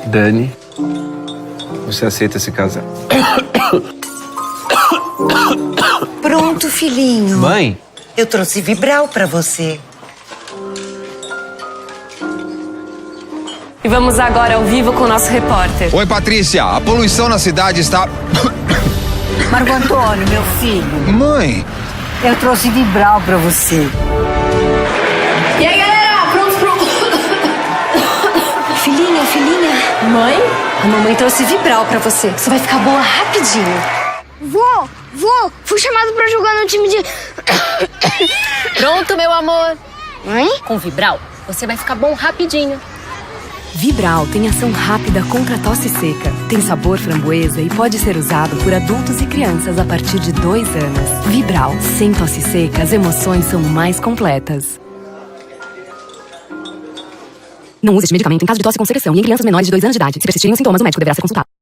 Dani, você aceita se casar? Pronto, filhinho. Mãe? Eu trouxe Vibral pra você. E vamos agora ao vivo com o nosso repórter. Oi, Patrícia. A poluição na cidade está... Marco Antônio, meu filho, Mãe! eu trouxe Vibral pra você. E aí, galera, prontos pro... Filhinha, Mãe? a mamãe trouxe Vibral pra você. Você vai ficar boa rapidinho. Vô, fui chamado pra jogar no time de... Pronto, meu amor. Mãe? Com Vibral, você vai ficar bom rapidinho. Vibral tem ação rápida contra a tosse seca. Tem sabor framboesa e pode ser usado por adultos e crianças a partir de 2 anos. Vibral, sem tosse seca, as emoções são mais completas. Não use este medicamento em caso de tosse com secreção e em crianças menores de 2 anos de idade. Se persistirem os sintomas, o médico deverá ser consultado.